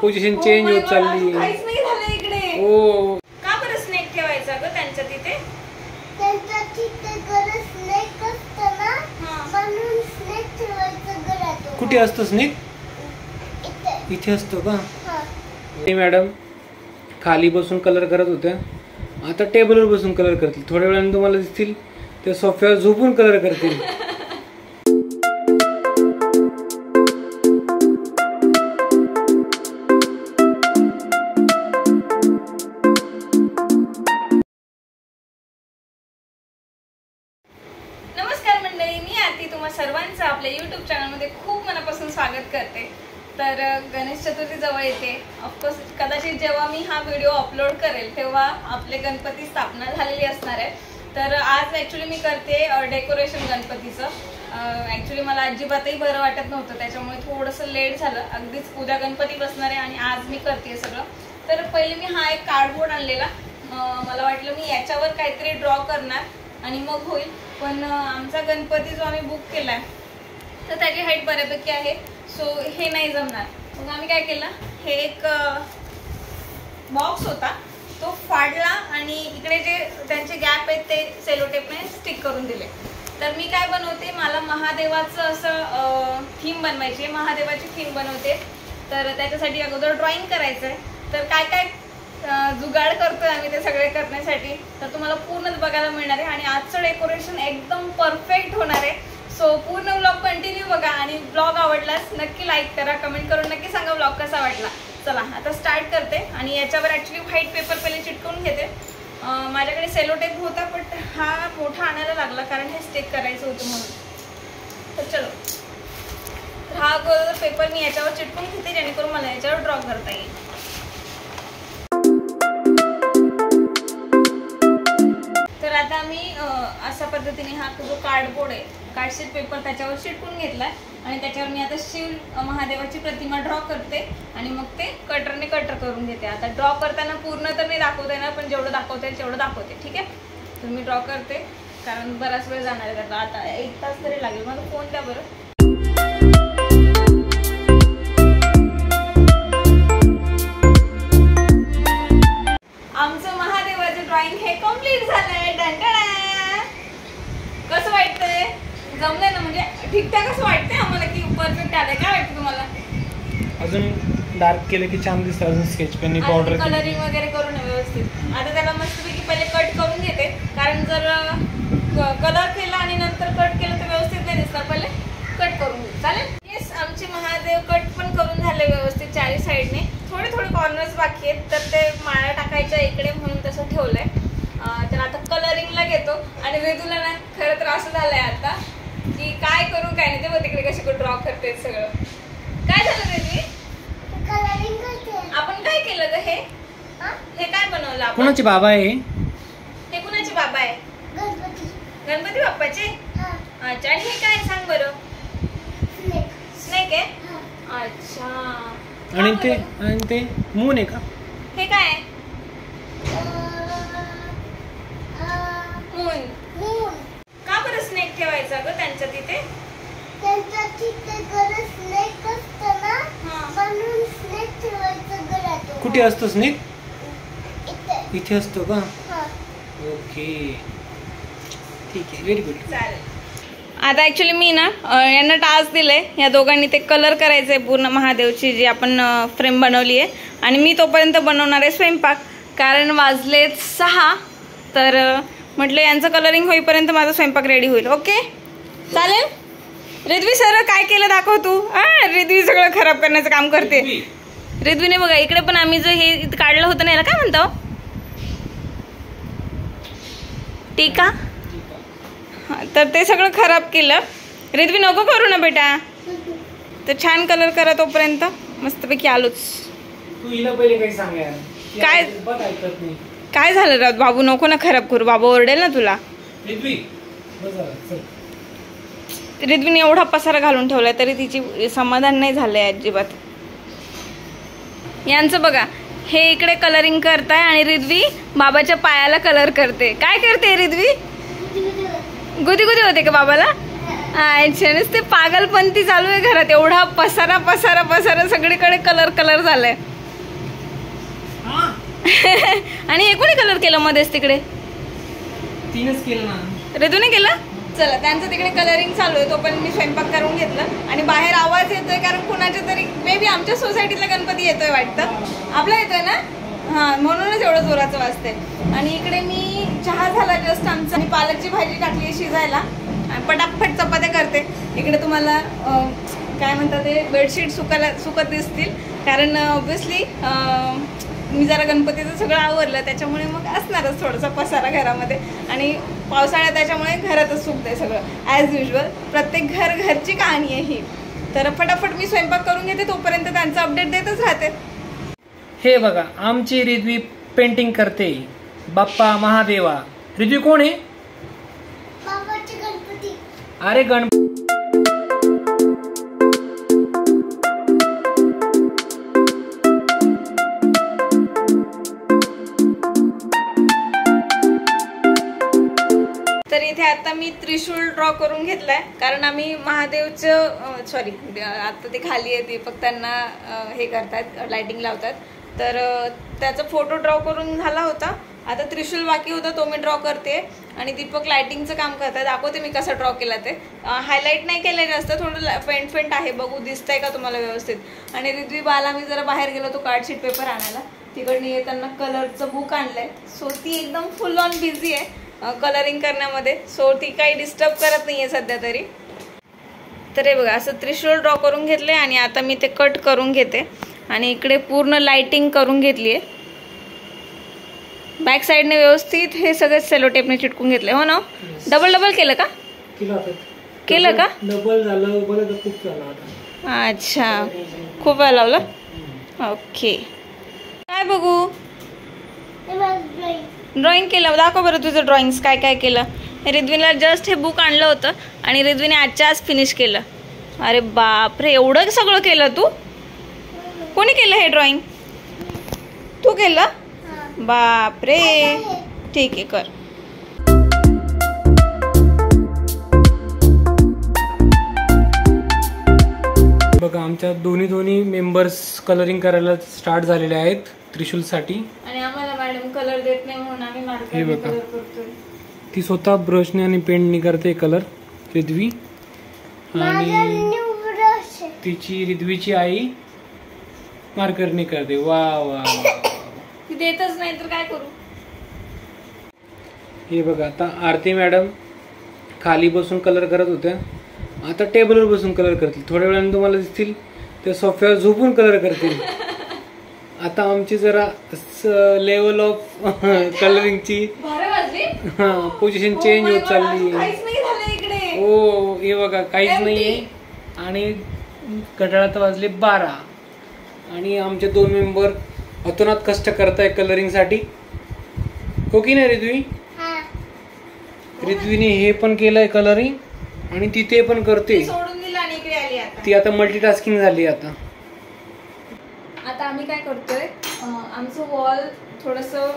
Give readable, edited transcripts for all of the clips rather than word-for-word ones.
Position change होत चालली. काहीच नाही झालं इकडे. हो का बरं स्नेक ठेवायचा ग त्यांच्या तिथे? त्यांच्या तिथे गरज स्नेक असतं ना, म्हणून स्नेक ठेवायचं घरात. कुठे असतं स्नेक? इथे असतो का? मॅडम खाली बसून कलर करत होत्या, आता टेबलवर बसून कलर करतील. थोड्या वेळाने तुम्हाला दिसतील त्या सोफ्यावर झोपून कलर करतील. नमस्कार मंडळी, मी आरती तुम्हा सर्वांचं आपल्या YouTube चॅनलमध्ये खूप मनापासून स्वागत करते. तर गणेश चतुर्थी जवळ येते. ऑफकोर्स कदाचित जेव्हा मी हा व्हिडिओ अपलोड करेल तेव्हा आपले गणपती स्थापना झालेली असणार आहे. तर आज ॲक्च्युली मी करते डेकोरेशन गणपतीचं. ॲक्च्युली मला अजिबातही बरं वाटत नव्हतं, त्याच्यामुळे थोडंसं लेट झालं. अगदीच उद्या गणपती बसणार आहे आणि आज मी करते सगळं. तर पहिले मी हा एक कार्डबोर्ड आणलेला. मला वाटलं मी याच्यावर काहीतरी ड्रॉ करणार आणि मग होईल, पण आमचा गणपती जो आम्ही बुक केला आहे तर त्याची हाईट बऱ्यापैकी आहे, सो हे नाही जमणार. मग आम्ही काय केलं, हे एक बॉक्स होता तो फाडला आणि इकडे जे त्यांचे गॅप आहेत ते सेलोटेपने स्टिक करून दिले. तर मी काय बनवते, मला महादेवाचं असं थीम बनवायची आहे, महादेवाची थीम बनवते. तर त्याच्यासाठी अगोदर ड्रॉइंग करायचं आहे. तर काय काय जुगाड करतोय आम्ही ते सगळे करण्यासाठी, तर तुम्हाला पूर्णच बघायला मिळणार आहे. आणि आजचं डेकोरेशन एकदम परफेक्ट होणार आहे. सो पूर्ण ब्लॉग कंटिन्यू बघा आणि ब्लॉग आवडल्यास नक्की लाईक करा, कमेंट करून नक्की सांगा ब्लॉग कसा वाटला. चला आता स्टार्ट करते. आणि याच्यावर ॲक्च्युली व्हाईट पेपर पहिले चिटकवून घेते. माझ्याकडे सेलोटेप होता बट हा मोठा आणायला लागला कारण हे स्टिक करायचं होतं म्हणून. तर चलो, हा अगोदर पेपर मी याच्यावर चिटकवून घेते जेणेकरून मला याच्यावर ड्रॉ करता येईल. तर आता मी अशा पद्धतीने हा जो कार्डबोर्ड आहे, कार्डशीट पेपर त्याच्यावर चिटकून घेतलाय आणि त्याच्यावर मी आता शिव महादेवाची प्रतिमा ड्रॉ करते आणि मग ते कटरने कटर करून घेते. आता ड्रॉ करताना पूर्ण तर नाही दाखवता येणार, पण जेवढं दाखवता येईल तेवढं दाखवते, ठीक आहे? तर मी ड्रॉ करते कारण बराच वेळ जाणार आहे. आता 1 तास तरी लागेल. माझा फोन द्या बरं. आमचं महादेवाचं ड्रॉइंग हे कम्प्लीट झालंय. कसं वाटतंय? जमलंय ना? म्हणजे ठीकठाक असं वाटतंय आम्हाला की परफेक्ट आलंय? काय वाटतं तुम्हाला? अजून डार्क केलं की छान दिसतं. अजून स्केच पेननी पावडर कलरिंग वगैरे करून व्यवस्थित. आता त्याला मस्तपैकी पहिले कट करून घेते, कारण जर कलर केला आणि नंतर कट केलं तर व्यवस्थित नाही दिसणार. पहिले कट करून घेते, चालेल? येस, आमचे महादेव कट पण करून झाले व्यवस्थित 40 साईडने. थोडे थोडे कॉर्नर्स बाकी आहेत, तर ते माळा टाकायच्या इकडे म्हणून तसं ठेवलंय. तर आता कलरिंगला घेतो. आणि वेदूला ना खरं तर असं झालंय आता की काय करू काय नाही. ते बघ तिकडे कशी ड्रॉ करते सगळं. काय झालं वेदू? कलरिंग करते. आपण काय केलं ग? हे काय बनवलं आपण? कोणाचे बाबा आहे हे? कुणाचे बाबा आहे? गणपती. गणपती बाप्पाचे? अच्छा. आणि हे काय सांग बरं? स्नेक. स्नेक आहे? अच्छा. आणि ते मून आहे का? हे काय? मून. मून. का बरं स्नेक ठेवायचा ग त्यांच्या तिथे? त्यांच्या तिथे गरज स्नेक असतं ना, म्हणून स्नेक ठेवायचं घरात. कुठे असतो स्नेक? इथे असतो का? ओके, ठीक आहे, व्हेरी गुड. चालेल. आता ॲक्च्युली मी ना यांना टास्क दिलंय, या दोघांनी ते कलर करायचंय पूर्ण महादेवची जी आपण फ्रेम बनवली आहे. आणि मी तोपर्यंत बनवणार आहे स्वयंपाक, कारण वाजलेत 6. तर म्हटलं यांचं कलरिंग होईपर्यंत माझा स्वयंपाक रेडी होईल. ओके, चालेल? रिद्वी सर काय केलं दाखव तू. रिद्वी सगळं खराब करण्याचं काम करते. रिद्वीने बघा इकडे पण आम्ही जो हे काढलं होतं ना, याला काय म्हणतो? टीका. तर ते सगळं खराब केलं. रिद्वी नको करू ना बेटा. तर छान कलर करा तोपर्यंत. मस्तपैकी आलोच. तू हिला पहिले काही सांग यार. काय बघ ऐकत नाही. काय झालं राव बाबू? नको ना खराब करू, बाबू ओरडेल ना तुला. रिद्वी रिद्वीने एवढा पसारा घालून ठेवलाय तरी तिची समाधान नाही झालंय अजिबात. यांचं बघा, हे इकडे कलरिंग करताय आणि रिद्वी बाबाच्या पायाला कलर करते. काय करते रिद्वी? गुदी गुदी होते का बाबाला? क्षणच ते पागलपंती चालू आहे घरात. एवढा पसारा पसारा पसारा सगळीकडे कलर कलर झालाय. आणि हे कोणी कलर केलं मध्येच तिकडे? तीनच केलं ना. ऋतूने केलं. चला त्यांचं तिकडे कलरिंग चालू आहे, तो पण मी स्वयंपाक करून घेतलं. आणि बाहेर आवाज येतोय कारण कुणाच्या तरी मे बी आमच्या सोसायटीतला गणपती येतोय वाटतं. आपला येतोय ना, हां म्हणूनच एवढं जोराचं वाजतंय. आणि इकडे मी चहा झाला जस्ट आमचा आणि पालकची भाजी टाकली शिजायला. पटापट चपात्या करते. इकडे तुम्हाला काय म्हणतात ते बेडशीट सुकत दिसतील कारण ऑब्विसली मी जरा गणपतीचं सगळं आवरलं त्याच्यामुळे मग असणारच थोडासा पसारा घरामध्ये. आणि पावसाळ्यात त्याच्यामुळे घरातच सुकतंय सगळं ॲज युजल. प्रत्येक घरची कहाणी आहे ही. तर फटाफट मी स्वयंपाक करून घेते, तोपर्यंत त्यांचं अपडेट देतच राहते. हे बघा आमची रिद्वी पेंटिंग करते. बाप्पा महादेवा. रिद्वी कोण आहे? गणपती. अरे गणपती. तर इथे आता मी त्रिशूल ड्रॉ करून घेतलाय कारण आम्ही महादेवचं सॉरी आता ते खाली आहे दीपक त्यांना हे करतात लाइटिंग लावतात. तर त्याचा फोटो ड्रॉ करून झाला होता. आता त्रिशूल बाकी होता तो मी ड्रॉ करते आणि दीपक लाइटिंगचं काम करतात. दाखवते मी कसं ड्रॉ केला ते. हायलाईट नाही केलं जास्त, थोडं फेंट आहे. बघू दिसतंय का तुम्हाला व्यवस्थित. आणि रिद्वी बाला मी जरा बाहेर गेलो तो कार्डशीट पेपर आणायला. तिकडनं येताना कलरचं बुक आणलंय. सो ती एकदम फुल ऑन बिझी आहे कलरिंग करण्यामध्ये. सो ती काही डिस्टर्ब करत नाही आहे सध्या तरी. तर हे बघा असं त्रिशूल ड्रॉ करून घेतले आणि आता मी ते कट करून घेते. आणि इकडे पूर्ण लाइटिंग करून घेतली आहे. बॅक साईडने व्यवस्थित हे सगळं सेलो टेपने चिटकून घेतले. हो ना. डबल केलं का? केलं का? डबल झालं बरं, खूप झालं. अच्छा खूप वेळ लावलं. ओके काय बघू? ड्रॉइंग केलं. दाखव बरं तुझं ड्रॉइंग्स काय काय केलं. रिद्वीला जस्ट हे बुक आणलं होतं आणि रिद्वीने आजच्या आज फिनिश केलं. अरे बापरे एवढं सगळं केलं तू? कोणी केलं हे ड्रॉइंग? तू केलं? बापरे ठीक आहे कर. बघा आमच्या दोन्ही मेंबर्स कलरिंग करायला स्टार्ट झालेले आहेत त्रिशूलसाठी. आणि आम्हाला मॅडम कलर देत नाही म्हणून आम्ही मार्करने कलर करतोय. ती स्वतः ब्रशने आणि पेंटने करते कलर रिद्वी. आणि तिची रिद्वीची आई मार्करने करते. वा वा ती देतच नाही तर काय करू. हे बघा आता आरती मॅडम खाली बसून कलर करत होत्या. आता टेबलवर बसून कलर करतील. थोड्या वेळाने तुम्हाला दिसतील त्या सोफ्यावर झोपून कलर करतील. आता आमची जरा लेवल ऑफ कलरिंगची पोझिशन चेंज होत चालली. हो हे बघा काहीच नाहीये. आणि कटाळात वाजले 12 आणि आमचे 2 मेंबर अतोनात कष्ट करताय कलरिंग साठी. हो की नाही रिद्वी? रिद्वीने हे पण केलंय कलरिंग आणि तिथे पण करते. ती आता मल्टीटास्किंग झाली. आता आम्ही काय करतोय आमचं वॉल थोडंसं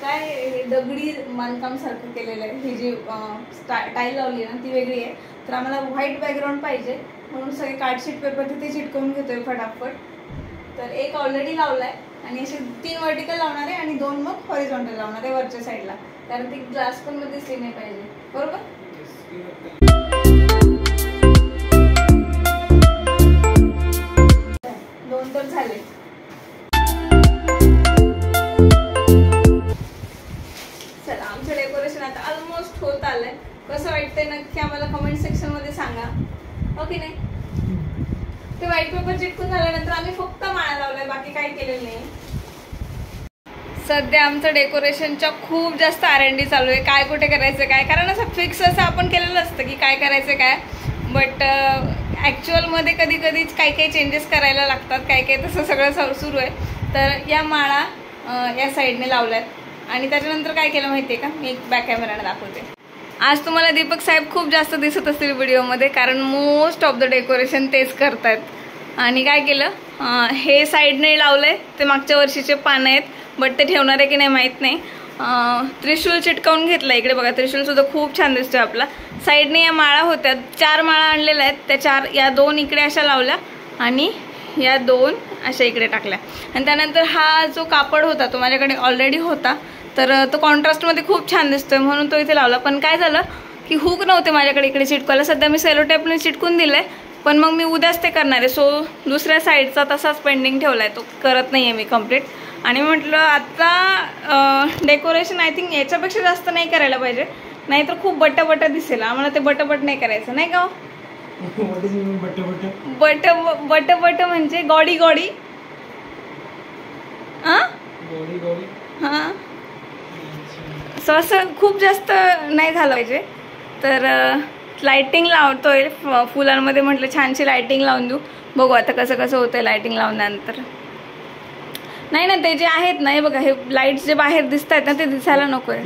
काय दगडी बांधकाम सारखं केलेलं आहे. ही जी टाईल लावली ना ती वेगळी आहे. तर आम्हाला व्हाईट बॅकग्राऊंड पाहिजे म्हणून सगळे कार्डशीट पेपर तिथे चिटकवून घेतोय फटाफट. तर एक ऑलरेडी लावलाय आणि असे 3 वर्टिकल लावणार आहे आणि 2 मग हॉरिझॉन्टल लावणार आहे वरच्या साईडला. कारण ती ग्लास पण मध्ये दिसली नाही पाहिजे. बरोबर. 2 तर झाले. चला आमचं डेकोरेशन आता ऑलमोस्ट होत आलंय. कसं वाटतंय नक्की आम्हाला कमेंट सेक्शन मध्ये सांगा. ओके नाही ते व्हाईट पेपर चिटकून झाल्यानंतर आम्ही फक्त माळा लावलाय बाकी काही केलेलं नाही. सध्या आमचं डेकोरेशनच्या खूप जास्त R&D चालू आहे. काय कुठे करायचं काय कारण असं फिक्स असं आपण केलेलं असतं की काय करायचं काय. बट ॲक्च्युअलमध्ये कधी काही चेंजेस करायला लागतात. काय तसं सगळं सुरू आहे. तर या माळा या साईडने लावल्यात आणि त्याच्यानंतर काय केलं माहिती आहे का. मी एक बॅक कॅमेराने दाखवते. आज तुम्हाला दीपक साहेब खूप जास्त दिसत असतील व्हिडिओमध्ये कारण मोस्ट ऑफ द डेकोरेशन तेच करतात. आणि काय केलं हे साईडने लावलंय. ते मागच्या वर्षीचे पानं आहेत बट ते ठेवणार आहे की नाही माहीत नाही. त्रिशूल चिटकावून घेतला. इकडे बघा त्रिशूल सुद्धा खूप छान दिसतोय आपला. साईडने या माळा होत्या, 4 माळा आणलेल्या आहेत, त्या 4 या 2 इकडे अशा लावल्या आणि या 2 अशा इकडे टाकल्या. आणि त्यानंतर हा जो कापड होता तो माझ्याकडे ऑलरेडी होता, तर तो कॉन्ट्रास्टमध्ये खूप छान दिसतोय म्हणून तो इथे लावला. पण काय झालं की हुक नव्हते माझ्याकडे इकडे चिटकवायला. सध्या मी सेलो टेपने चिटकून दिलंय, पण मग मी उद्याच ते करणार आहे. सो दुसऱ्या साईडचा तसाच पेंडिंग ठेवला आहे, तो करत नाही आहे मी कम्प्लीट. आणि म्हटलं आता डेकोरेशन आय थिंक याच्यापेक्षा जास्त नाही करायला पाहिजे, नाहीतर खूप बट दिसेल. आम्हाला ते बट नाही करायचं, नाही का? बट म्हणजे गॉडी हां. सो असं खूप जास्त नाही झालं पाहिजे. तर लाइटिंग लावतोय फुलांमध्ये, म्हटलं छानशी लाइटिंग लावून देऊ. बघू आता कसं होतंय लाइटिंग लावल्यानंतर. नाही ना, ते जे आहेत ना, हे बघा, हे लाईट्स जे बाहेर दिसत आहेत ना, ते दिसायला नको आहे.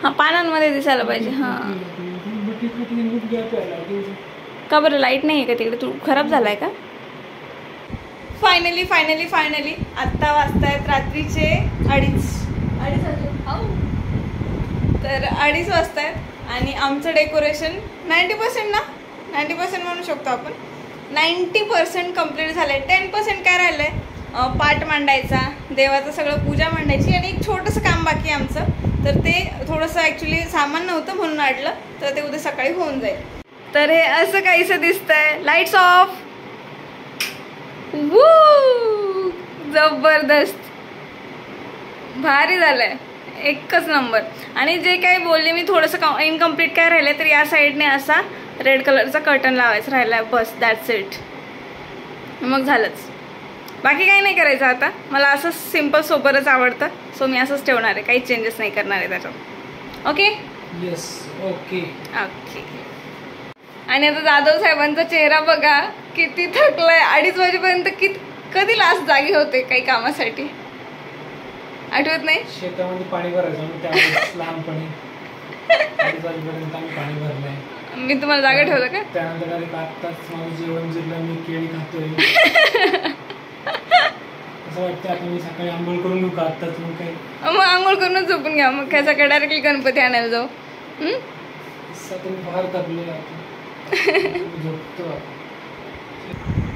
हां, पानांमध्ये दिसायला पाहिजे. हां, का बरं लाईट नाही आहे का तिकडे? तू खराब झालाय का? फायनली आत्ता वाजतायत रात्रीचे 2:30. तर 2:30 वाजतायत आणि आमचं डेकोरेशन 90% ना, 90% म्हणू शकतो आपण. 90% कम्प्लीट झालंय. 10% काय राहिलंय? पाट मांडायचा, देवाचं सगळं पूजा मांडायची आणि एक छोटंसं काम बाकी आहे आमचं. तर ते थोडंसं ॲक्च्युली सामान नव्हतं म्हणून आणलं, तर ते उद्या सकाळी होऊन जाईल. तर हे असं काहीसं दिसतंय. Lights of. वू, जबरदस्त, भारी झालंय, एकच नंबर. आणि जे काही बोलले मी, थोडंसं इनकम्प्लीट काय राहिलंय, तर या साईडने असा रेड कलरचा कर्टन लावायचा राहिला, बस, दॅट्स इट. मग झालंच, बाकी काही नाही करायचं आता. मला असं सिम्पल सोबरच आवडतं, सो मी असंच ठेवणार आहे, काही चेंजेस नाही करणार आहे त्याच्यात. ओके? Yes, okay. आणि आता जाधव साहेबांचा चेहरा बघा, किती थकलाय. 2:30 वाजेपर्यंत कधी लास्ट जागी होते काही कामासाठी, आठवत नाही. शेतामध्ये पाणी भरायचं लहानपणी, 2:30 वाजेपर्यंत आम्ही पाणी भरलंय. मी तुम्हाला जागा ठेवलं का? त्यानंतर आत्ताच माझं जेवण जिरलं, मी केळी खातोय. असं वाटतं आता मी सकाळी आंघोळ करून घेऊ का आत्ताच? मग आंघोळ करूनच झोपून घ्या. मग काय सकाळी डायरेक्टली गणपती आणायला जाऊ? बाहेर करले झोपतो.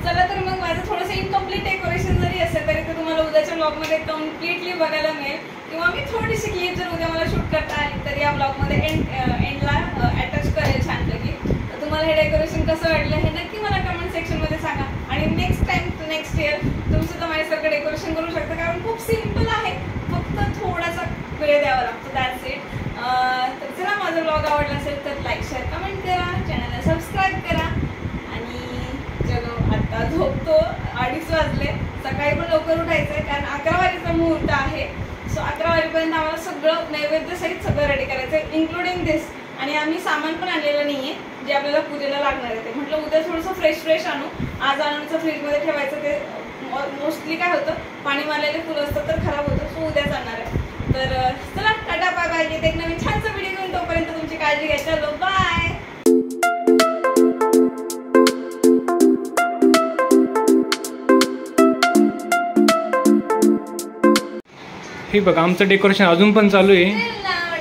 चला, तर मग माझं थोडंसं इनकम्प्लीट डेकोरेशन जरी असेल तरी ते तुम्हाला उद्याच्या ब्लॉगमध्ये कम्प्लिटली बघायला मिळेल. किंवा मी थोडीशी क्लिप जर उद्या मला शूट करता आली तर या ब्लॉगमध्ये एंडला अटॅच करेल छानपैकी. तर तुम्हाला हे डेकोरेशन कसं वाटलं हे नक्की मला कमेंट सेक्शनमध्ये सांगा. आणि नेक्स्ट इयर तुम्ही सुद्धा माझ्यासारखं डेकोरेशन करू शकता, कारण खूप सिम्पल आहे, फक्त थोडासा वेळ द्यावा लागतो, दॅट्स इट. तर चला, माझा ब्लॉग आवडला असेल तर लाईक, शेअर, कमेंट करा, चॅनलला सबस्क्राईब करा. आणि चलो, आता झोपतो. 2:30 वाजले. सकाळी पण लवकर उठायचं आहे, कारण 11 वाजेचा मुहूर्त आहे. सो 11 वाजेपर्यंत आम्हाला सगळं नैवेद्यसहित सगळं रेडी करायचं आहे, इन्क्लुडिंग दिस. आणि आम्ही सामान पण आणलेलं नाही आहे जे आपल्याला पूजेला लागणार आहे. ते म्हटलं उद्या थोडंसं फ्रेश आणू. आज आणूनचं फ्रीजमध्ये ठेवायचं, ते मोस्टली काय होतं, पाणी मारलेले फुलं असतं तर खराब होतं. सो उद्याच आणणार आहे. तर चला, टाटा, बाय बाय. येते एक नवीन छानसा व्हिडिओ घेऊन. तोपर्यंत तुमची काळजी घ्या. चलो, बाय. हे बघा, आमचं डेकोरेशन अजून पण चालू आहे.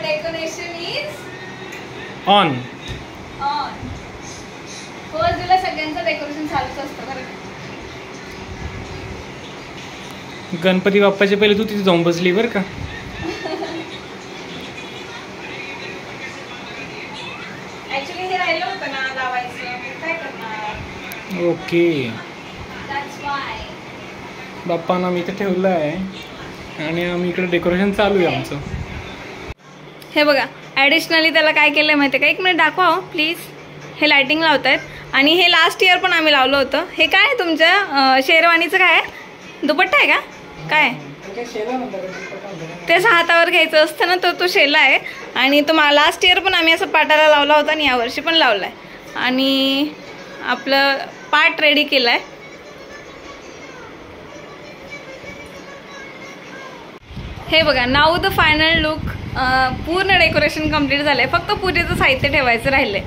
Decoration is on. तुला सगळ्यांचं डेकोरेशन चालूच असतं बरं. गणपती बाप्पाच्या पहिले तू तिथे जाऊन बसली बरं का. ऍक्च्युली हे राहिलं होतं ना लावायचं, काय करणार. ओके, दॅट्स व्हाय. बाप्पांना मी इथे ठेवलं आहे आणि आम्ही इकडे डेकोरेशन चालू आहे आमचं. हे बघा, ॲडिशनली त्याला काय केलं आहे माहिती आहे का? एक मिनिट दाखवा हो प्लीज. हे लायटिंग लावत आहेत आणि हे लास्ट इयर पण आम्ही लावलं होतं. हे काय तुमच्या शेरवानीचं काय आहे? दुपट्टा आहे का काय? तेच हातावर घ्यायचं असतं ना, तो शेला आहे. आणि तो लास्ट इयर पण आम्ही असं पाटाला लावला होता आणि यावर्षी पण लावला आहे. आणि आपलं पाट रेडी केलं आहे. हे बघा, नाऊ द फायनल लुक. पूर्ण डेकोरेशन कम्प्लीट झालंय, फक्त पूजेचं साहित्य ठेवायचं राहिलंय.